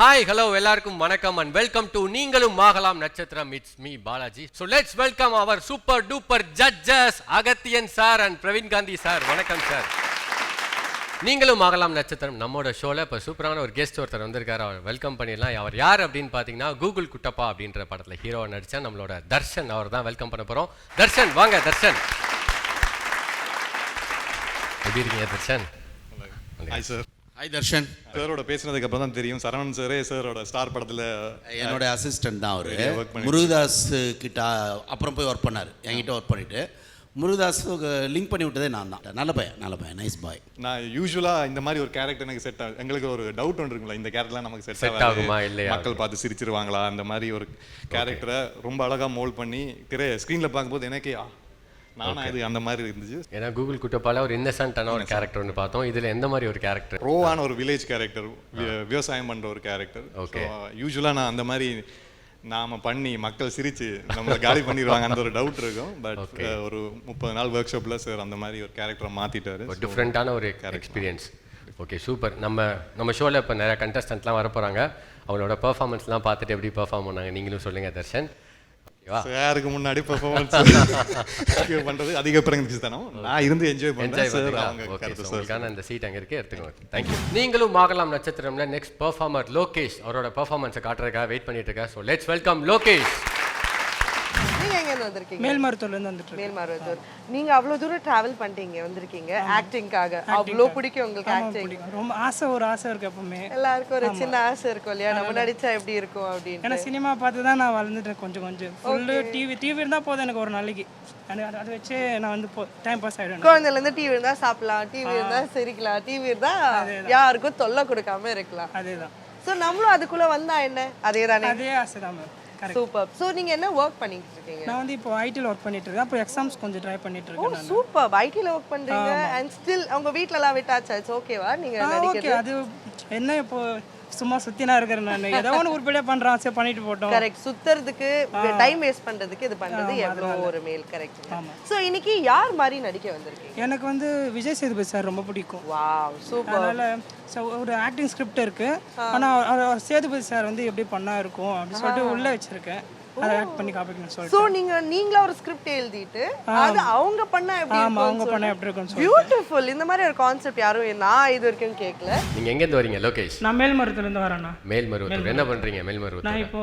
Hi hello எல்லாருக்கும் வணக்கம் and welcome to நீங்களும் ஆகலாம் நட்சத்திரம். It's me Balaji. So let's welcome our super duper judges Agathiyan sir and Praveen Gandhi sir. வணக்கம் சார். நீங்களும் ஆகலாம் நட்சத்திரம் நம்மளோட ஷோவில் இப்போ சூப்பரான ஒரு கெஸ்ட் ஒருத்தர் வந்திருக்காரு. அவர் வெல்கம் பண்ணிடலாம். அவர் யார் அப்படின்னு பார்த்தீங்கன்னா கூகுள் குட்டப்பா அப்படின்ற படத்தில் ஹீரோவை நடித்தா நம்மளோட தர்ஷன். அவர் தான் வெல்கம் பண்ண போகிறோம். தர்ஷன் வாங்க. தர்ஷன் எப்படி இருக்கீங்க Darshan? Hi sir. Hi Darshan. சாரோட பேசுனதுக்கு அப்புறம் தான் தெரியும் சரவணன் சாரே சாரோட ஸ்டார் படத்தில் என்னோட அசிஸ்டன்ட் தான் அவர். முருகதாஸ் கிட்ட அப்புறம் போய் ஒர்க் பண்ணார். என்கிட்ட ஒர்க் பண்ணிவிட்டு முருகதாஸுக்கு லிங்க் பண்ணி விட்டதே நான் தான். நல்ல பையன் நைஸ் பாய். நான் யூஸ்வலாக இந்த மாதிரி ஒரு கேரக்டர் எனக்கு செட் ஆகும். எங்களுக்கு ஒரு டவுட் ஒன்று இருக்குங்களா, இந்த கேரக்டர்லாம் நமக்கு செட் ஆகுமா இல்லையா, மக்கள் பார்த்து சிரிச்சிருவாங்களா, அந்த மாதிரி ஒரு கேரக்டரை ரொம்ப அழகாக மோல்ட் பண்ணி ஸ்க்ரீனில் பார்க்கும்போது எனக்கே நானும் இது அந்த மாதிரி இருந்துச்சு. ஏன்னா கூகுள் குட்டப்பால ஒரு இன்னசென்ட்டான ஒரு கேரக்டர் ஒன்று பார்த்தோம். இதில் எந்த மாதிரி ஒரு கேரக்டர்? ரோவான ஒரு வில்லேஜ் கேரக்டர், விவசாயம் பண்ணுற ஒரு கேரக்டர். ஓகே, யூஸ்வலாக நான் அந்த மாதிரி நாம பண்ணி மக்கள் சிரிச்சு நம்மளை காலி பண்ணிடுவாங்க அந்த ஒரு டவுட் இருக்கும். பட் ஒரு 30 நாள் ஒர்க் ஷாப்பில் சார் அந்த மாதிரி ஒரு கேரக்டரை மாற்றிட்டாரு. ஒரு டிஃப்ரெண்ட்டான ஒரு எக்ஸ்பீரியன்ஸ். Okay super. நம்ம ஷோவில் இப்போ நிறைய கண்டஸ்டன்ட்லாம் வர போகிறாங்க. அவங்களோட பெர்ஃபார்மன்ஸ்லாம் பார்த்துட்டு எப்படி பெர்ஃபார்ம் பண்ணாங்க நீங்களும் சொல்லுங்கள் தர்ஷன். யாருக்கு முன்னாடி பெர்ஃபார்மன்ஸ் பண்றது அதிக பிரங்கதானோ நான் இருந்து என்ஜாய் பண்றேன் சார். அவங்க அந்த சீட் அங்க இருக்கு, எடுத்துக்கோங்க. Thank you. நீங்களும் ஆகலாம் நட்சத்திரம்ல நெக்ஸ்ட் பெர்ஃபார்மர் லோகேஷ் அவரோட பெர்ஃபார்மன்ஸை காட்டுறதுக்காக வெயிட் பண்ணிட்டு இருக்கா. So let's welcome Lokesh. நீங்க எங்க இருந்து வந்திருக்கீங்க? மேல்மருவத்தூர்ல இருந்து வந்துட்டோம். மேல்மருவத்தூர். நீங்க அவ்வளவு தூரம் டிராவல் பண்ணிட்டீங்க வந்திருக்கீங்க ஆக்டிங்காக. அவ்வளவு பிடிக்கும் உங்களுக்கு ஆக்டிங்? ரொம்ப ஆசை இருக்கு எப்பவுமே. எல்லாருக்கும் ஒரு சின்ன ஆசை இருக்கும் இல்லையா, நம்ம நடிச்சா எப்படி இருக்கும் அப்படின்னு. ஏன்னா சினிமா பார்த்து தான் நான் வளர்ந்துட்டேன் கொஞ்சம். ஃபுல்லு டிவி இருந்தா போதும் எனக்கு ஒரு நாளைக்கு. அதை வச்சு நான் வந்து டைம் பாஸ் ஆகிடும். குழந்தைல இருந்து டிவி இருந்தா சாப்பிடலாம், டிவி இருந்தா சிரிக்கலாம், டிவி இருந்தா யாருக்கும் தொல்லை கொடுக்காம இருக்கலாம். அதேதான். ஸோ நம்மளும் அதுக்குள்ள வந்தா என்ன, அதே தானே? அதே ஆசை தான். சூப்பர். சோ நீங்க என்ன வர்க் பண்ணிட்டு இருக்கீங்க? நான் வந்து இப்போ ஐடில வர்க் பண்ணிட்டு இருக்கேன். அப்போ எக்ஸாம்ஸ் கொஞ்சம் ட்ரை பண்ணிட்டு இருக்கேன் நான். சூப்பர். ஐடில வர்க் பண்றீங்க and still உங்க வீட்ல எல்லாம் விட்டாச்சா? இட்ஸ் ஓகேவா நீங்க நடிக்கிறது? ஓகே. அது என்ன இப்போ சும்மா சுத்தினா இருக்கறேன் நான். ஏதோ ஒன்று உருப்படியா பண்றேன், சே பண்ணிட்டு போட்டோம். கரெக்ட். சுத்துறதுக்கு டைம் வேஸ்ட் பண்றதுக்கு இது பண்றது எவ்வளவு ஒரு மேல். கரெக்ட். சோ இன்னைக்கு யார் மாதிரி நடிக்க வந்திருக்கீங்க? எனக்கு வந்து விஜய் சேதுபதி சார் ரொம்ப பிடிக்கும். Wow super. அதனால ஒரு ஆக்டிங் ஸ்கிரிப்ட் இருக்கு. ஆனா சேதுபதி சார் வந்து எப்படி பண்ணா இருக்கும் அப்படி சொல்லிட்டு உள்ள வச்சிருக்கேன். அதை ஆக்ட் பண்ணி காப்பிக்கணும் சொல்லிட்டு. சோ நீங்களா ஒரு ஸ்கிரிப்ட் எழுதிட்டு அது அவங்க பண்ணா எப்படி இருக்கும்? அவங்க பண்ணா எப்படி இருக்கும் சொல்லிட்டு. பியூட்டிஃபுல். இந்த மாதிரி ஒரு கான்செப்ட் யாரும் நான் இது வரைக்கும் கேட்கல. நீங்க எங்க இருந்து வரீங்க லோகேஷ்? நான் மேல்மருவத்தூர்ல இருந்து வரேனா. மேல்மருவத்தூர். என்ன பண்றீங்க மேல்மருவத்தூர்? நான் இப்போ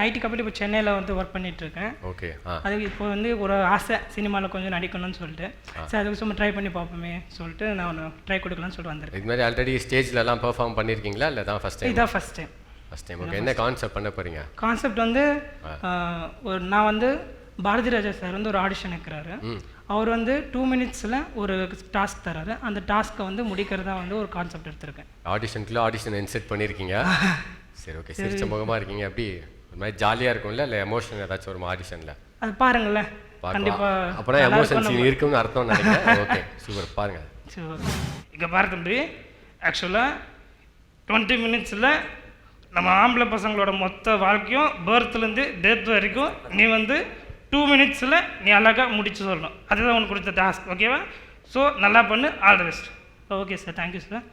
ஐடி கம்பெனி இப்போ சென்னையில வந்து ஒர்க் பண்ணிட்டு இருக்கேன். ஓகே. அது இப்போ வந்து ஒரு ஆசை சினிமாவில் கொஞ்சம் நடிக்கணும்னு சொல்லிட்டு சரி அதுக்கு சும்மா ட்ரை பண்ணி பார்ப்போமே சொல்லிட்டு நான் ட்ரை கொடுக்கலாம்னு சொல்லிட்டு வந்திருக்கேன். இது மாதிரி ஆல்ரெடி ஸ்டேஜ்லலாம் பெர்ஃபார்ம் பண்ணியிருக்கீங்களா இல்லை தான் ஃபர்ஸ்ட் டைம்? இதான் ஃபர்ஸ்ட் டைம். ஓகே. என்ன கான்செப்ட் பண்ண போறீங்க? கான்செப்ட் வந்து நான் வந்து பாரதி ராஜா சார் வந்து ஒரு ஆடிஷன் இருக்கிறாரு. அவர் வந்து 2 மினிட்ஸில் ஒரு டாஸ்க் தராரு. அந்த டாஸ்க்கை வந்து முடிக்கிறதா வந்து ஒரு கான்செப்ட் எடுத்திருக்கேன். ஆடிஷன் இன்செட் பண்ணியிருக்கீங்க. சரி ஓகே. சிரிச்ச முகமாக இருக்கீங்க. அப்படி ஒரு மாதிரி ஜாலியாக இருக்கும்ல இல்லை எமோஷன் ஏதாச்சும் ஒரு ஆடிஷனில்? அது பாருங்களேன் கண்டிப்பாக. அப்போனா எமோஷன் சீன் இருக்குன்னு அர்த்தம் நினைக்கிறேன். Okay super. பாருங்க. இங்கே பாரு தம்பி, ஆக்சுவலாக 20 மினிட்ஸில் நம்ம ஆம்பளை பசங்களோட மொத்த வாழ்க்கையும் பர்த்லேருந்து டெத் வரைக்கும் நீ வந்து 2 மினிட்ஸில் நீ அழகாக முடிச்சு சொல்லணும். அதுதான் உனக்கு கொடுத்த டாஸ்க். ஓகேவா? ஸோ நல்லா பண்ணு. All the best. Okay sir. Thank you sir.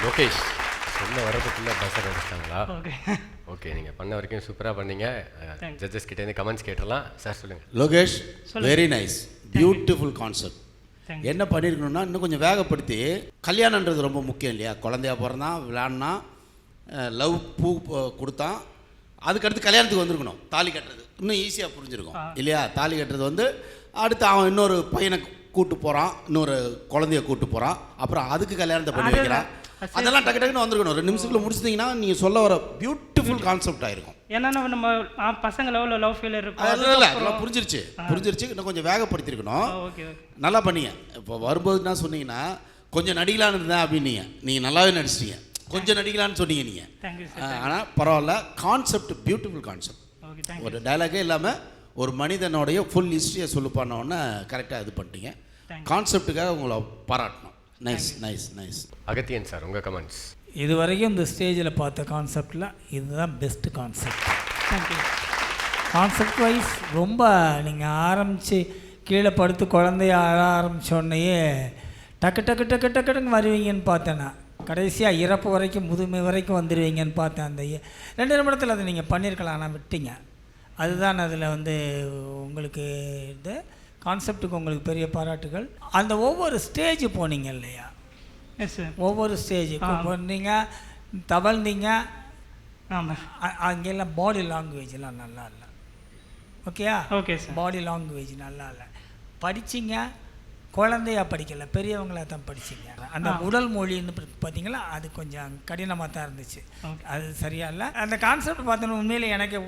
Lokesh சொல்ல வரதுக்குள்ள பஸ்ஸர் அடிச்சிட்டாங்களா? ஓகே ஓகே, நீங்கள் பண்ண வரைக்கும் சூப்பராக பண்ணீங்க. ஜட்ஜஸ் கிட்டேருந்து கமெண்ட்ஸ் கேட்டுடலாம். சார் சொல்லுங்கள். Lokesh very nice, beautiful concept. Thank என்ன பண்ணியிருக்கணும்னா இன்னும் கொஞ்சம் வேகப்படுத்தி, கல்யாணன்றது ரொம்ப முக்கியம் இல்லையா? குழந்தையா பிறந்தான், விளையாடினா, லவ் பூ கொடுத்தான், அதுக்கடுத்து கல்யாணத்துக்கு வந்திருக்கணும். தாலி கட்டுறது இன்னும் ஈஸியாக புரிஞ்சிருக்கும் இல்லையா? தாலி கட்டுறது வந்து அடுத்து அவன் இன்னொரு பையனை கூட்டு போகிறான், இன்னொரு குழந்தைய கூட்டு போகிறான், அப்புறம் அதுக்கு கல்யாணத்தை பண்ணி வைக்கிறான். அதெல்லாம் டக்கு டக்குன்னு வந்துருக்கணும். 2 நிமிஷத்தில் முடிச்சிட்டிங்கன்னா நீங்கள் சொல்ல வர பியூட்டிஃபுல் கான்செப்ட் ஆயிருக்கும். ஏன்னா நம்ம பசங்க லெவலில் லவ் ஃபெயிலியர் இருக்கும். இல்லை அதெல்லாம் புரிஞ்சிருச்சு. இன்னும் கொஞ்சம் வேகப்படுத்திருக்கணும். ஓகே நல்லா பண்ணீங்க. இப்போ வரும்போது என்ன சொன்னீங்கன்னா கொஞ்சம் நடிக்கலான்னு இருந்தேன் அப்படின்னீங்க. நீங்கள் நல்லாவே நடிச்சிட்டீங்க. கொஞ்சம் நடிக்கலான்னு சொன்னீங்க நீங்கள். Thank you sir. ஆனால் பரவாயில்ல, concept beautiful concept. Okay thank you. ஒரு டைலாகே இல்லாமல் ஒரு மனிதனுடைய ஃபுல் ஹிஸ்ட்ரியை சொல்லு பண்ணோன்னே கரெக்டாக இது பண்ணிட்டீங்க. கான்செப்டுக்காக உங்களை பாராட்டணும். Nice nice nice. Agathiyan sir, உங்கள் கமெண்ட்ஸ். இது வரைக்கும் இந்த ஸ்டேஜில் பார்த்த கான்செப்டில் இதுதான் best concept. Thank you. Concept wise ரொம்ப நீங்கள் ஆரம்பித்து கீழே படுத்து குழந்தைய அழ ஆரம்பித்தோடனேயே டக்கு டக்கு டக்கு டக்குன்னு வருவீங்கன்னு பார்த்தேன். நான் கடைசியாக இறப்பு வரைக்கும் முதுமை வரைக்கும் வந்துடுவீங்கன்னு பார்த்தேன். அந்த 2 நிமிடத்தில் அதை நீங்கள் பண்ணியிருக்கலாம், ஆனால் விட்டீங்க. அதுதான் அதில் வந்து உங்களுக்கு இது கான்செப்டுக்கு உங்களுக்கு பெரிய பாராட்டுகள். அந்த ஒவ்வொரு ஸ்டேஜ் போனீங்க இல்லையா? Yes sir. ஒவ்வொரு ஸ்டேஜுக்கு போனீங்க, தவழ்ந்தீங்க. ஆமாம். அங்கெல்லாம் பாடி லாங்குவேஜ்லாம் நல்லா இல்லை. ஓகேயா? Okay sir. பாடி லாங்குவேஜ் நல்லா இல்லை. படிச்சிங்க, குழந்தையா படிக்கலை, பெரியவங்களா தான் படிச்சிங்க. அந்த உடல் மொழின்னு பார்த்தீங்களா, அது கொஞ்சம் கடினமாக தான் இருந்துச்சு. அது சரியா இல்லை. அந்த கான்செப்ட் பார்த்தோன்னா உண்மையிலே எனக்கு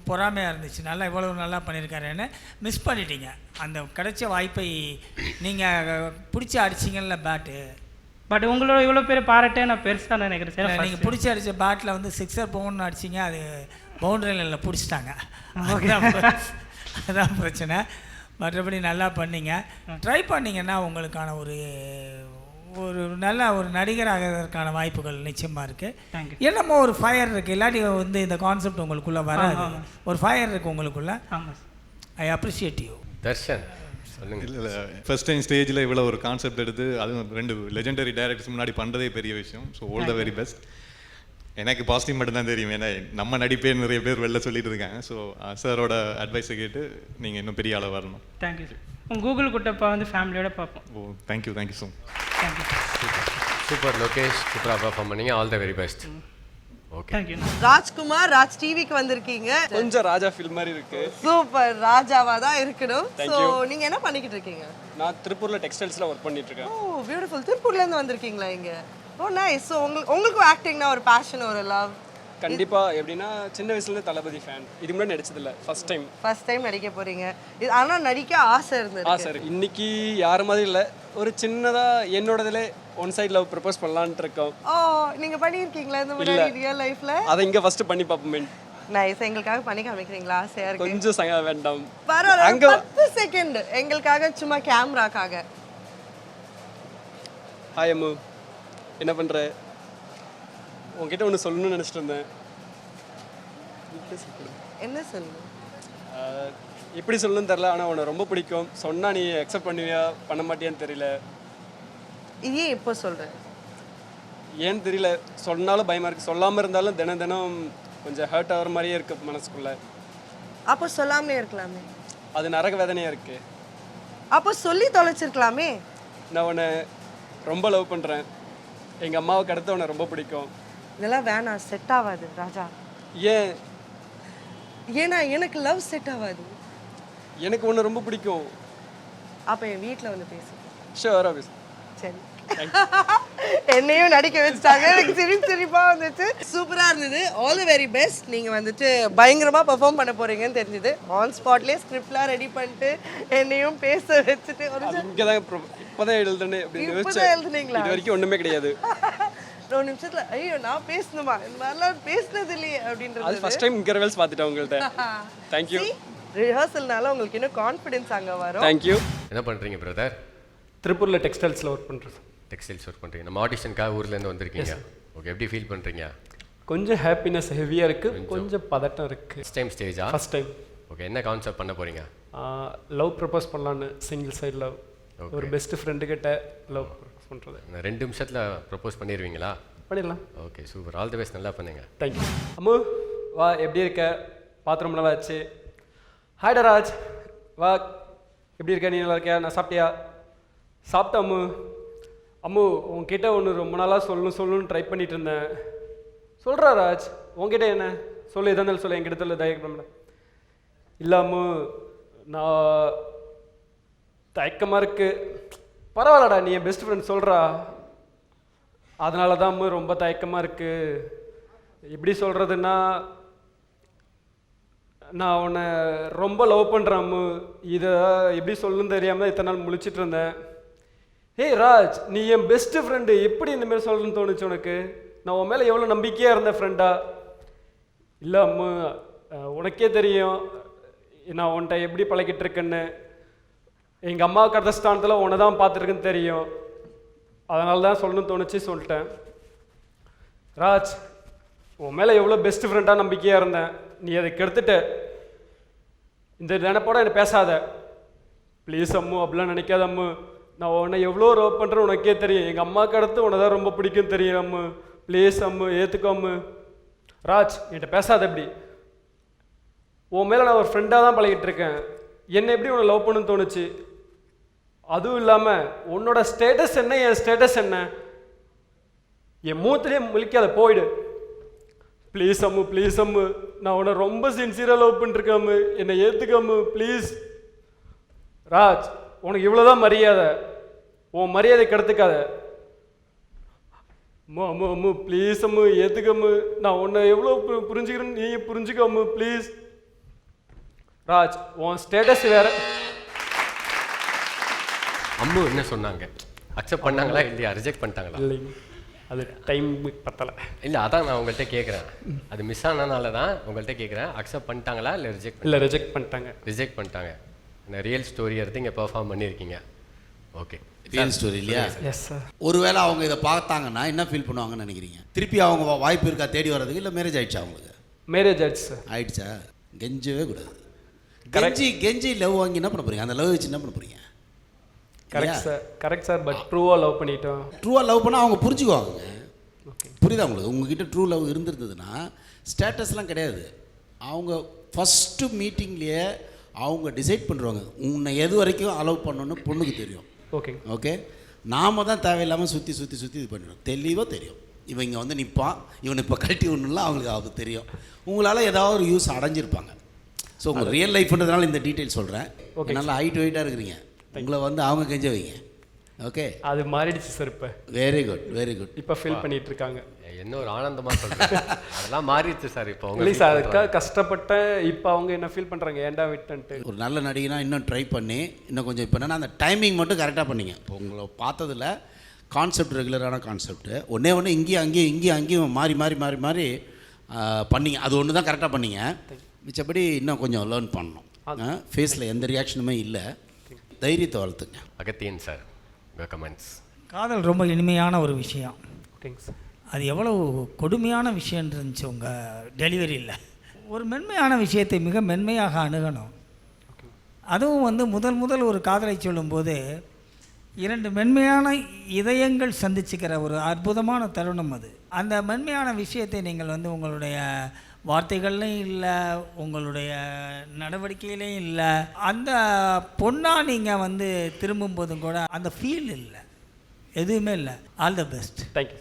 பொறாமையாக இருந்துச்சு. நல்லா இவ்வளவு நல்லா பண்ணியிருக்காருன்னு மிஸ் பண்ணிட்டீங்க. அந்த கிடைச்ச வாய்ப்பை நீங்கள் பிடிச்சி அடிச்சிங்கல்ல பேட்டு. பட் உங்களோட இவ்வளோ பேர் பாராட்டே நான் பெருசாக நினைக்கிறேன் சார். நீங்கள் பிடிச்சி அடித்த பேட்டில் வந்து 6 போகணுன்னு அடிச்சிங்க, அது பவுண்டரி லைனில் பிடிச்சிட்டாங்க. அதுதான் பிரச்சனை. மற்றபடி நல்லா பண்ணீங்க. ட்ரை பண்ணிங்கன்னா உங்களுக்கான ஒரு நல்ல ஒரு நடிகராகிறதுக்கான வாய்ப்புகள் நிச்சயமாக இருக்குது. என்னமோ ஒரு ஃபயர் இருக்குது. இல்லாட்டி வந்து இந்த கான்செப்ட் உங்களுக்குள்ளே வராது. ஒரு ஃபயர் இருக்குது உங்களுக்குள்ளே. I appreciate you. தர்ஷன் சொல்லுங்கள். இல்லை, ஃபர்ஸ்ட் டைம் ஸ்டேஜில் இவ்வளோ ஒரு கான்செப்ட் எடுத்து அதுவும் 2 லெஜெண்டரி டைரக்டர்ஸ் முன்னாடி பண்ணுறதே பெரிய விஷயம். So all the very best. எனக்கு பாசிட்டிவ் மட்டும்தான் தெரியும். ஏன்னா நம்ம நடிப்பே நிறைய பேர் வெளில சொல்லிட்டு இருக்காங்க. ஸோ சாரோட அட்வைஸை கேட்டு நீங்கள் இன்னும் பெரிய ஆளாக வரணும். Thank you sir. உங்கள் கூகுள் குட்டப்பா வந்து ஃபேமிலியோட பார்ப்போம். Oh thank you so much. Thank you. Super Lokesh, சூப்பராக பர்ஃபார்ம் பண்ணீங்க. All the very best. Okay. Thank you. Rajkumar, Raj டிவிக்கு வந்திருக்கீங்க. கொஞ்சம் ராஜா ஃபீல் மாதிரி இருக்கு. சூப்பர், ராஜாவா தான் இருக்கணும். சோ நீங்க என்ன பண்ணிக்கிட்டு இருக்கீங்க? நான் திருப்பூர்ல டெக்ஸ்டைல்ஸ்ல ஒர்க் பண்ணிட்டு இருக்கேன். ஓ பியூட்டிஃபுல். திருப்பூர்ல இருந்து வந்திருக்கீங்களா இங்க? ஓ நைஸ். ஸோ உங்களுக்கும் ஆக்டிங்னா ஒரு பேஷன், ஒரு லவ்? கண்டிப்பா. எப்படின்னா சின்ன வயசுலேருந்து தளபதி ஃபேன். இதுக்கு முன்னாடி நடிச்சதில்ல, ஃபர்ஸ்ட் டைம் நடிக்க போறீங்க. இது ஆனால் நடிக்க ஆசை இருந்தது. சார் இன்னைக்கு யார் மாதிரி இல்லை, ஒரு சின்னதா என்னோடதுல ஒன் சைட் லவ் ப்ரப்போஸ் பண்ணலான்ட்டு இருக்கோம். ஓ நீங்க பண்ணியிருக்கீங்களா இந்த மாதிரி ரியல் லைஃப்ல? அதை இங்க ஃபர்ஸ்ட் பண்ணி பார்ப்போமே. நைஸ். எங்களுக்காக பண்ணி காமிக்கிறீங்களா? ஆசையா இருக்கு. கொஞ்சம் வேண்டாம். பரவாயில்ல, அங்க 10 செகண்ட் எங்களுக்காக, சும்மா கேமராக்காக. ஹாய் அம்மு, என்ன பண்ற? உங்ககிட்ட ஒன்று சொல்லணும்னு நினச்சிட்டு இருந்தேன். என்ன சொல்லு? எப்படி சொல்லணும்னு தெரில, ஆனால் உன்னை ரொம்ப பிடிக்கும். சொன்னால் நீ அக்செப்ட் பண்ணுவியா பண்ண மாட்டியான்னு தெரியல. ஏன் இப்போ சொல்கிறேன்? ஏன்னு தெரியல, சொன்னாலும் பயமாக இருக்குது. சொல்லாமல் இருந்தாலும் தினம் கொஞ்சம் ஹர்ட் ஆகிற மாதிரியே இருக்குது மனசுக்குள்ளே. அப்போ சொல்லாமே இருக்கலாமே. அது நரக வேதனையாக இருக்குது. அப்போ சொல்லி தொலைச்சிருக்கலாமே. நான் உன்னை ரொம்ப லவ் பண்ணுறேன். எங்கள் அம்மாவுக்கு அடுத்து உன்னை ரொம்ப பிடிக்கும். இதெல்லாம் வேணாம், செட் ஆகாது ராஜா. ஏன்? ஏன்னா எனக்கு லவ் செட் ஆகாது. எனக்கு உன்னை ரொம்ப பிடிக்கும். அப்போ என் வீட்டில் வந்து பேசு. ஷூராக பேசு. சரி. என்னையும் நடிக்க வச்சுட்டாங்க. எனக்கு சிரிப்பாக வந்துச்சு. சூப்பராக இருந்தது. All the very best. நீங்கள் வந்துட்டு பயங்கரமாக பெர்ஃபார்ம் பண்ண போகிறீங்கன்னு தெரிஞ்சுது. ஆன் ஸ்பாட்லேயே ஸ்கிரிப்ட்லாம் ரெடி பண்ணிட்டு என்னையும் பேச வச்சுட்டு இங்கே தான் இப்போதான் எழுதுனேன். எழுதுனீங்களா? இது வரைக்கும் ஒன்றுமே கிடையாது. 2 நிமிஷத்துல ஐயோ நான் பேசணுமா, இந்த மாதிரிலாம் பேசினது இல்லையே அப்படின்றது. அது ஃபர்ஸ்ட் டைம் இன்டர்வெல்ஸ் பார்த்துட்டேன் உங்கள்கிட்ட. தேங்க்யூ. ரிஹர்சல்னால உங்களுக்கு இன்னும் கான்ஃபிடன்ஸ் அங்கே வரும். தேங்க்யூ. என்ன பண்ணுறீங்க பிரதர்? திருப்பூரில் டெக்ஸ்டைல்ஸில் ஒர்க் பண்ணுறேன். டெக்ஸ்டைல்ஸ் ஒர்க் பண்ணுறீங்க. நம்ம ஆடிஷனுக்காக ஊர்லேருந்து வந்திருக்கீங்க. ஓகே, எப்படி ஃபீல் பண்ணுறீங்க? கொஞ்சம் ஹாப்பினஸ் ஹெவியாக இருக்குது, கொஞ்சம் பதட்டம் இருக்குது. ஃபஸ்ட் டைம் ஸ்டேஜா? First time. ஓகே, என்ன கான்செப்ட் பண்ண போகிறீங்க? லவ் ப்ரப்போஸ் பண்ணலான்னு, சிங்கிள் சைட் லவ். ஒரு பெஸ்ட் ஃப்ரெண்டு கிட்ட லவ் ப்ரப்போஸ் பண்ணுறது. 2 நிமிஷத்தில் ப்ரப்போஸ் பண்ணிடுவீங்களா? பண்ணிடலாம். Okay super, all the best, நல்லா பண்ணுங்க. தேங்க்யூ. அம்மு வா, எப்படி இருக்க? பார்த்து ரொம்ப நல்லா ஆச்சு. ஹாய்டா ராஜ், வா, எப்படி இருக்க? நீ நல்லா இருக்கியா? நான் சாப்பிட்டியா? சாப்பிட்டேன் அம்மு. அம்மு உன்கிட்ட ஒன்று ரொம்ப நாளாக சொல்லணும்னு ட்ரை பண்ணிட்டு இருந்தேன். சொல்கிறா ராஜ், உன்கிட்ட என்ன சொல்லு, எதாக இருந்தாலும் சொல்லு, என்கிட்ட சொல்லு, தயக்கம் இல்லை அம்மு. நான் தயக்கமாக இருக்கு. பரவாயில்லடா, நீ என் பெஸ்ட் ஃப்ரெண்ட் சொல்கிறா, அதனால தான் அம்மு ரொம்ப தயக்கமாக இருக்கு. எப்படி சொல்கிறதுன்னா, நான் உன்னை ரொம்ப லவ் பண்ணுறேன் அம்மு. இதை எப்படி சொல்லணும்னு தெரியாமல் இத்தனை நாள் முழிச்சிட்டு இருந்தேன். ஹேய் ராஜ், நீ என் பெஸ்ட்டு ஃப்ரெண்டு, எப்படி இந்தமாரி சொல்லணும்னு தோணுச்சு உனக்கு? நான் உன் மேலே எவ்வளோ நம்பிக்கையாக இருந்தேன் ஃப்ரெண்டா. இல்லை அம்மு, உனக்கே தெரியும் நான் உன்கிட்ட எப்படி பழகிட்டு இருக்கேன்னு. எங்கள் அம்மா கர்த்தஸ்தானத்தில் உன்னை தான் பார்த்துருக்குன்னு தெரியும், அதனால தான் சொல்லணும்னு தோணுச்சு, சொல்லிட்டேன். ராஜ், உன் மேலே எவ்வளோ பெஸ்ட் ஃப்ரெண்டாக நம்பிக்கையாக இருந்தேன், நீ அதை கெடுத்துட்ட. இந்த நினைப்போட என்னை பேசாத ப்ளீஸ் அம்மு, அப்படிலாம் நினைக்காத அம்மு. நான் உன்னை எவ்வளோ லவ் பண்ணுறேன்னு உனக்கே தெரியும், எங்கள் அம்மாவுக்கு அடுத்து உன்னை தான் ரொம்ப பிடிக்கும் தெரியும் அம்மு. ப்ளீஸ் அம்மு, ஏற்றுக்கோ அம்மு. ராஜ், என்கிட்ட பேசாத இப்படி. உன் மேலே நான் ஒரு ஃப்ரெண்டாக தான் பழகிட்டு இருக்கேன், என்னை எப்படி உன்னை லவ் பண்ணுன்னு தோணுச்சு? அதுவும் இல்லாமல் உன்னோட ஸ்டேட்டஸ் என்ன, என் ஸ்டேட்டஸ் என்ன? என் மூத்துலேயே முழிக்காத, போயிடு ப்ளீஸ் அம்மு, ப்ளீஸ் அம்மு. நான் உன்னை ரொம்ப சின்சியராக லவ் பண்ணிருக்கேன் அம்மு, என்னை ஏற்றுக்க அம்மு ப்ளீஸ். ராஜ், உனக்கு இவ்வளோதான் மரியாதை, உன் மரியாதை கெடுத்துக்காத. அம்மு அம்மு அம்மு ப்ளீஸ் அம்மு, ஏற்றுக்க அம்மு. நான் உன்னை எவ்வளோ புரிஞ்சுக்கிறேன்னு நீ புரிஞ்சுக்க அம்மு ப்ளீஸ். ராஜ், உன் ஸ்டேட்டஸ் வேற. அம்மு என்ன சொன்னாங்க? அக்செப்ட் பண்ணாங்களா இல்லையா, ரிஜெக்ட் பண்ணிட்டாங்களா? இல்லைங்க, அது டைம் பத்தலை. இல்லை, அதான் நான் உங்கள்கிட்ட கேட்குறேன், அது மிஸ் ஆனதுனால தான் உங்கள்கிட்ட கேட்குறேன். அக்செப்ட் பண்ணிட்டாங்களா இல்லை ரிஜெக்ட்? இல்லை, ரிஜெக்ட் பண்ணிட்டாங்க. ரிஜெக்ட் பண்ணிட்டாங்க. நான் ரியல் ஸ்டோரி எடுத்து இங்கே பெர்ஃபார்ம் பண்ணியிருக்கீங்க. ஓகே, ரியல் ஸ்டோரி இல்லையா? Yes sir. ஒருவேளை அவங்க இதை பார்த்தாங்கன்னா என்ன ஃபீல் பண்ணுவாங்கன்னு நினைக்கிறீங்க? திருப்பி அவங்க வாய்ப்பு இருக்கா தேடி வர்றதுக்கு, இல்லை மேரேஜ் ஆயிடுச்சா அவங்களுக்கு? மேரேஜ் ஆயிடுச்சு சார். ஆயிடுச்சா? கெஞ்சவே கூடாது. கெஞ்சி லவ் வாங்கி என்ன பண்ண போறீங்க? அந்த லவ் வச்சு என்ன பண்ண போறீங்க? Correct sir, correct sir. But ட்ரூவாக லவ் பண்ணிட்டோம். ட்ரூவாக லவ் பண்ணால் அவங்க புரிஞ்சுக்குவாங்க. புரியுதா உங்களுக்கு? உங்ககிட்ட ட்ரூ லவ் இருந்திருந்ததுன்னா ஸ்டேட்டஸ்லாம் கிடையாது. அவங்க ஃபஸ்ட்டு மீட்டிங்லேயே அவங்க டிசைட் பண்ணுறாங்க உன்னை எது வரைக்கும் அலோவ் பண்ணணும்னு பொண்ணுக்கு தெரியும். ஓகே ஓகே, நாம் தான் தேவையில்லாமல் சுற்றி இது பண்ணிடும். தெளிவாக தெரியும், இவன் இங்கே வந்து நிற்பான், இவன் இப்போ கழட்டி ஒன்றுலாம் அவங்களுக்கு அது தெரியும். உங்களால் ஏதாவது ஒரு யூஸ் அடைஞ்சிருப்பாங்க. ஸோ உங்கள் ரியல் லைஃப்ன்றதுனால இந்த டீட்டெயில் சொல்கிறேன். நல்லா ஹைட் வெயிட்டாக இருக்கிறீங்க, உங்களை வந்து அவங்க கெஞ்ச வைங்க. ஓகே, அது மாறிடுச்சு சார். இப்போ வெரி குட், வெரி குட். இப்போ ஃபீல் பண்ணிட்டு இருக்காங்க. என்ன ஒரு ஆனந்தமாக சொல்கிறேன். அதெல்லாம் மாறிடுச்சு சார். இப்போ இல்லை சார், அதுக்காக கஷ்டப்பட்டேன். இப்போ அவங்க என்ன ஃபீல் பண்ணுறாங்க, ஏன்டா விட்டுன்ட்டு. ஒரு நல்ல நடிகனா இன்னும் ட்ரை பண்ணி இன்னும் கொஞ்சம் இப்போ என்னன்னா அந்த டைமிங் மட்டும் கரெக்டாக பண்ணிங்க. இப்போ உங்களை பார்த்ததில் கான்செப்ட் ரெகுலரான கான்செப்ட் ஒன்று இங்கேயும் அங்கேயும் மாறி பண்ணிங்க. அது ஒன்று தான் கரெக்டாக பண்ணிங்க. மிச்சப்படி இன்னும் கொஞ்சம் லேர்ன் பண்ணணும். ஃபேஸில் எந்த ரியாக்ஷனுமே இல்லை, தைரியத்தை வளர்த்துங்க. அகத்தியன் சார், உங்கள் கமெண்ட்ஸ். காதல் ரொம்ப இனிமையான ஒரு விஷயம். ஓகேங்க சார். அது எவ்வளோ கொடுமையான விஷயம் இருந்துச்சு உங்கள் டெலிவரியில். ஒரு மென்மையான விஷயத்தை மிக மென்மையாக அணுகணும். அதுவும் வந்து முதல் ஒரு காதலை சொல்லும்போது 2 மென்மையான இதயங்கள் சந்திச்சுக்கிற ஒரு அற்புதமான தருணம் அது. அந்த மென்மையான விஷயத்தை நீங்கள் வந்து உங்களுடைய வார்த்தைகள்லையும் இல்லை, உங்களுடைய நடவடிக்கையிலையும் இல்லை. அந்த பொண்ணாக நீங்கள் வந்து திரும்பும்போதும் கூட அந்த ஃபீல் இல்லை, எதுவுமே இல்லை. All the best. Thank you.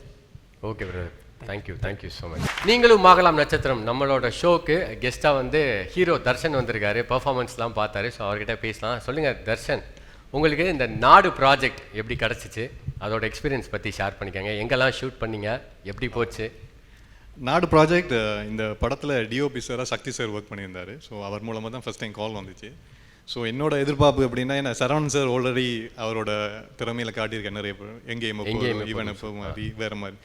Okay brother, thank you so much. நீங்களும் ஆகலாம் நட்சத்திரம் நம்மளோட ஷோக்கு கெஸ்ட்டாக வந்து ஹீரோ தர்ஷன் வந்திருக்காரு. பர்ஃபார்மன்ஸ்லாம் பார்த்தாரு. ஸோ அவர்கிட்ட பேசலாம். சொல்லுங்கள் தர்ஷன், உங்களுக்கு இந்த நாடு ப்ராஜெக்ட் எப்படி கிடச்சிச்சு, அதோட எக்ஸ்பீரியன்ஸ் பற்றி ஷேர் பண்ணிக்கோங்க. எங்கெல்லாம் ஷூட் பண்ணீங்க, எப்படி போச்சு? நாடு ப்ராஜெக்ட் இந்த படத்தில் டிஓபி சாராக சக்தி சார் ஒர்க் பண்ணியிருந்தார். ஸோ அவர் மூலமாக தான் ஃபஸ்ட் டைம் கால் வந்துச்சு. ஸோ என்னோட எதிர்பார்ப்பு அப்படின்னா, என்ன சரவணன் சார் ஆல்ரெடி அவரோட திறமையில் காட்டியிருக்கேன் நிறைய எங்கேயும் ஈவன் இப்போ மாதிரி வேறு மாதிரி.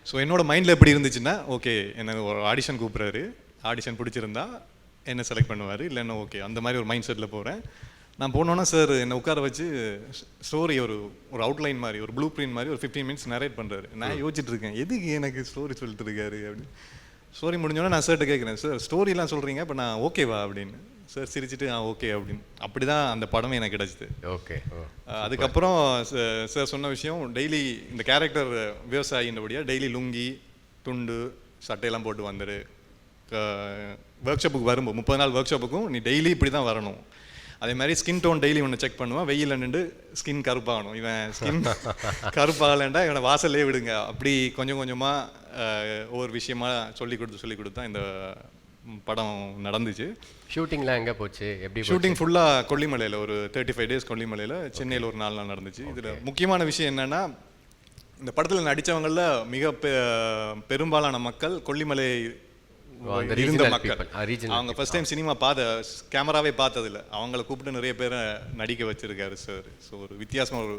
ஸோ என்னோட மைண்டில் எப்படி இருந்துச்சுன்னா, ஓகே என்ன ஒரு ஆடிஷன் கூப்பிட்றாரு, ஆடிஷன் பிடிச்சிருந்தா என்ன செலக்ட் பண்ணுவார், இல்லைன்னா ஓகே அந்த மாதிரி ஒரு மைண்ட் செட்டில் போகிறேன். நான் போனோன்னா சார் என்னை உட்கார வச்சு ஸ்டோரி ஒரு அவுட்லைன் மாதிரி ஒரு ப்ளூ பிரிண்ட் மாதிரி ஒரு 15 மினிட்ஸ் நரேட் பண்ணுறாரு. நான் யோசிச்சுட்டு இருக்கேன், எதுக்கு எனக்கு ஸ்டோரி சொல்லிட்டு இருக்காரு அப்படின்னு. ஸ்டோரி முடிஞ்சோடனே நான் சார்கிட்ட கேட்குறேன், சார் ஸ்டோரிலாம் சொல்கிறீங்க, இப்போ நான் ஓகேவா அப்படின்னு. சார் சிரிச்சிட்டு ஓகே அப்படின்னு அப்படி தான் அந்த படமே எனக்கு கிடச்சிது. ஓகே. அதுக்கப்புறம் சார் சொன்ன விஷயம், டெய்லி இந்த கேரக்டர் விவசாயின்றபடியாக டெய்லி லுங்கி துண்டு சட்டையெல்லாம் போட்டு வந்துடு, ஒர்க் ஷாப்புக்கு வரும்போது 30 நாள் ஒர்க் ஷாப்புக்கும் நீ டெய்லி இப்படி தான் வரணும். அதே மாதிரி ஸ்கின் டோன் டெய்லி ஒன்று செக் பண்ணுவான், வெயிலில் நின்று ஸ்கின் கருப்பாகணும், இவன் ஸ்கின் கருப்பாகலைண்டா இவனை வாசல்லே விடுங்க. அப்படி கொஞ்சம் கொஞ்சமாக ஒவ்வொரு விஷயமா சொல்லி கொடுத்தா இந்த படம் நடந்துச்சு. ஷூட்டிங்லாம் எங்கே போச்சு, எப்படி? ஷூட்டிங் ஃபுல்லாக கொல்லிமலையில் ஒரு 35 days கொல்லிமலையில், சென்னையில் ஒரு 4 நாள் நடந்துச்சு. இதில் முக்கியமான விஷயம் என்னென்னா, இந்த படத்தில் நடித்தவங்களில் மிக பெரும்பாலான மக்கள் கொல்லிமலை இருந்த மக்கள். அவங்க ஃபர்ஸ்ட் டைம் சினிமா கேமராவே பார்த்ததில்ல. அவங்கள கூப்பிட்டு நிறைய பேரை நடிக்க வச்சிருக்காரு சார். ஸோ ஒரு வித்தியாசமாக ஒரு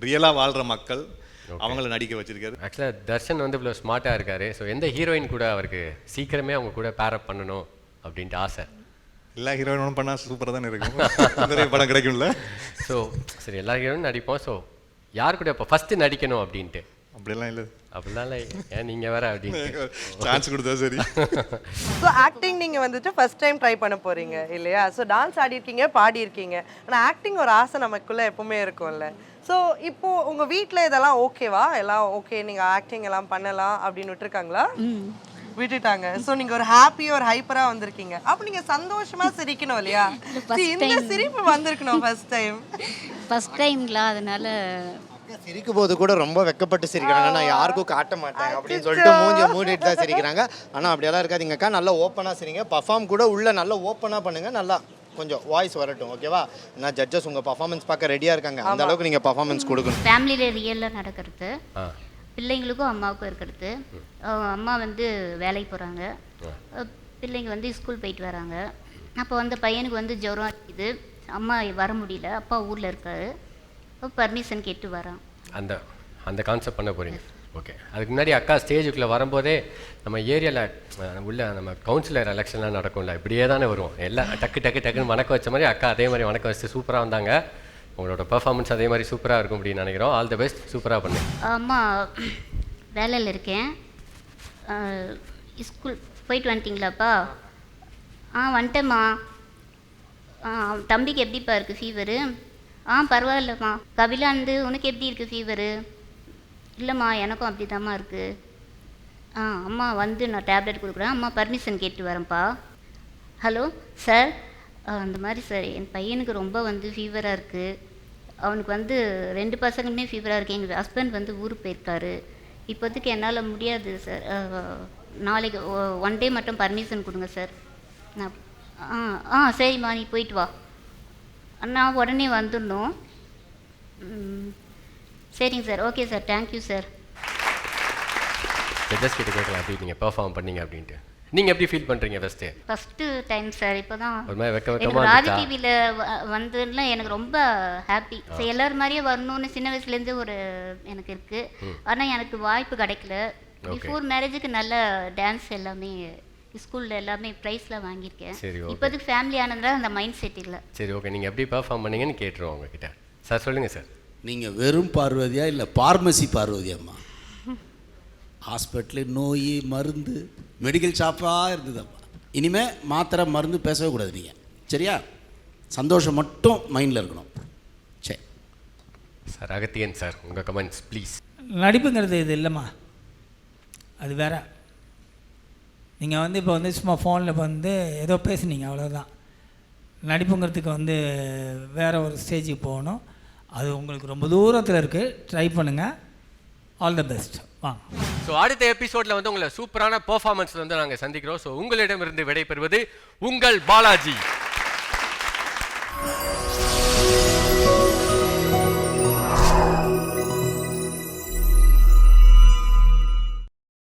ரியலாக வாழ்கிற மக்கள் அவங்கள நடிக்க வச்சிருக்காரு. ஆக்சுவலாக தர்ஷன் வந்து இவ்வளோ ஸ்மார்ட்டாக இருக்காரு. ஸோ எந்த ஹீரோயின் கூட அவருக்கு சீக்கிரமே அவங்க கூட பேரப் பண்ணணும் அப்படின்ட்டு ஆசை? எல்லா ஹீரோயினும் பண்ணால் சூப்பராக தானே இருக்கும், நிறைய படம் கிடைக்கும்ல. ஸோ சரி, எல்லா ஹீரோயினும் நடிப்போம். ஸோ யார் கூட இப்போ ஃபஸ்ட்டு நடிக்கணும் அப்படின்ட்டு? அப்படிலாம் இல்லை. அப்படிலாம் இல்லை, ஏன் நீங்கள் வேற அப்படின்னு சான்ஸ் கொடுத்தா சரி. ஸோ ஆக்டிங் நீங்கள் வந்துட்டு ஃபர்ஸ்ட் டைம் ட்ரை பண்ண போகிறீங்க இல்லையா? ஸோ டான்ஸ் ஆடிருக்கீங்க, பாடியிருக்கீங்க, ஆனால் ஆக்டிங் ஒரு ஆசை நமக்குள்ளே எப்பவுமே இருக்கும்ல. ஸோ இப்போது உங்கள் வீட்டில் இதெல்லாம் ஓகேவா? எல்லாம் ஓகே, நீங்கள் ஆக்டிங் எல்லாம் பண்ணலாம் அப்படின்னு விட்டுருக்காங்களா? விட்டுட்டாங்க. ஸோ நீங்கள் ஒரு ஹாப்பியாக ஒரு ஹைப்பராக வந்திருக்கீங்க. அப்போ நீங்கள் சந்தோஷமாக சிரிக்கணும் இல்லையா? இந்த சிரிப்பு வந்திருக்கணும் ஃபர்ஸ்ட் டைம்ங்களா, அதனால சிரிக்கும் போது கூட ரொம்ப வெக்கப்பட்டு சிரிக்கிறாங்க. நான் யாருக்கும் காட்ட மாட்டேன் அப்படின்னு சொல்லிட்டு மூடிட்டு தான் சிரிக்கிறாங்க. ஆனால் அப்படியெல்லாம் இருக்காதீங்கக்கா, நல்லா ஓப்பனாக சிரிங்க. பர்ஃபார்ம் கூட உள்ள நல்லா ஓப்பனாக பண்ணுங்கள், நல்லா கொஞ்சம் வாய்ஸ் வரட்டும், ஓகேவா? நான் ஜட்ஜஸ் உங்கள் பர்ஃபார்மன்ஸ் பார்க்க ரெடியாக இருக்காங்க, அந்த அளவுக்கு நீங்கள் பர்ஃபார்மன்ஸ் கொடுக்கணும். ஃபேமிலியில் ரியலாக நடக்கிறது, பிள்ளைங்களுக்கும் அம்மாவுக்கும் இருக்கிறது. அம்மா வந்து வேலைக்கு போகிறாங்க, பிள்ளைங்க வந்து ஸ்கூல் போயிட்டு வராங்க. அப்போ வந்து பையனுக்கு வந்து ஜுரம் இருக்குது, அம்மா வர முடியல, அப்பா ஊரில் இருக்காரு, பர்மிஷன் கேட்டு வரான். அந்த கான்செப்ட் பண்ண போகிறீங்க. ஓகே. அதுக்கு முன்னாடி அக்கா ஸ்டேஜுக்குள்ளே வரும்போதே நம்ம ஏரியாவில் உள்ள நம்ம கவுன்சிலர் எலெக்ஷன்லாம் நடக்கும்ல, இப்படியே தானே வருவோம். எல்லாம் டக்குன்னு வணக்கம் வச்ச மாதிரி அக்கா அதே மாதிரி வணக்கம் வச்சு சூப்பராக வந்தாங்க. உங்களோட பெர்ஃபார்மன்ஸ் அதே மாதிரி சூப்பராக இருக்கும் அப்படின்னு நினைக்கிறோம். ஆல் தி பெஸ்ட், சூப்பராக பண்ணு. அம்மா வேலையில் இருக்கேன். ஸ்கூல் போயிட்டு வந்துட்டிங்களாப்பா? வந்துட்டேம்மா. தம்பிக்கு எப்படிப்பா இருக்குது ஃபீவரு? பரவாயில்லம்மா. கபிலாந்து உனக்கு எப்படி இருக்குது ஃபீவரு? இல்லைம்மா எனக்கும் அப்படி தாம்மா இருக்குது. அம்மா வந்து நான் டேப்லெட் கொடுக்குறேன், அம்மா பர்மிஷன் கேட்டு வரேன்ப்பா. ஹலோ சார், அந்த மாதிரி சார் என் பையனுக்கு ரொம்ப வந்து ஃபீவராக இருக்குது. அவனுக்கு வந்து 2 பசங்களுமே ஃபீவராக இருக்குது. எங்கள் ஹஸ்பண்ட் வந்து ஊருக்கு போயிருக்காரு. இப்போதைக்கு என்னால் முடியாது சார். நாளைக்கு 1 day மட்டும் பர்மிஷன் கொடுங்க சார். நான் சரிம்மா, நீ போயிட்டு வா. நான் உடனே வந்துடணும். சரிங்க sir, okay sir, thank you sir. Judges கிட்ட கேட்கலாம் எப்படி நீங்கள் பெர்ஃபார்ம் பண்ணீங்க அப்படின்ட்டு. நீங்கள் எப்படி ஃபீல் பண்ணுறீங்க ஃபஸ்ட்டு டைம் சார்? இப்போ தான் ஒரு மாதிரி வெக்கமாக ராஜ் டிவியில் வந்துன்னா எனக்கு ரொம்ப ஹாப்பி. ஸோ எல்லோரும் மாதிரியே வரணும்னு சின்ன வயசுலேருந்து ஒரு எனக்கு இருக்குது. ஆனால் எனக்கு வாய்ப்பு கிடைக்கல. பிஃபோர் மேரேஜுக்கு நல்ல டான்ஸ் எல்லாமே ஸ்கூலில் எல்லாமே ப்ரைஸ்லாம் வாங்கியிருக்கேன். இப்போதுக்கு ஃபேமிலி ஆனதுனால அந்த மைண்ட் செட் இல்லை. சரி, ஓகே. நீங்கள் எப்படி பெர்ஃபார்ம் பண்ணீங்கன்னு கேட்டுருவோம் உங்ககிட்ட. சார் சொல்லுங்கள் சார். நீங்கள் வெறும் பார்வதியா இல்லை பார்மசி பார்வதியாம்மா? ஹாஸ்பிட்டலு நோய் மருந்து மெடிக்கல் ஷாப்பாக இருந்ததும்மா. இனிமேல் மாத்திரை மருந்து பேசவே கூடாது நீங்கள், சரியா? சந்தோஷம் மட்டும் மைண்டில் இருக்கணும். சரி சார், அகத்தியன் சார், உங்கள் கமெண்ட்ஸ் ப்ளீஸ். நடிப்புங்கிறது இது இல்லைம்மா, அது வேற. நீங்கள் வந்து இப்போ வந்து சும்மா ஃபோனில் வந்து ஏதோ பேசுனீங்க, அவ்வளோதான். நடிப்புங்கிறதுக்கு வந்து வேறு ஒரு ஸ்டேஜுக்கு போகணும். அது உங்களுக்கு ரொம்ப தூரத்தில் இருக்குது, ட்ரை பண்ணுங்கள். All the best. வாங்க. ஸோ அடுத்த எபிசோடில் வந்து உங்களை சூப்பரான பெர்ஃபார்மன்ஸில் வந்து நாங்கள் சந்திக்கிறோம். ஸோ உங்களிடமிருந்து விடைபெறுவது உங்கள் பாலாஜி.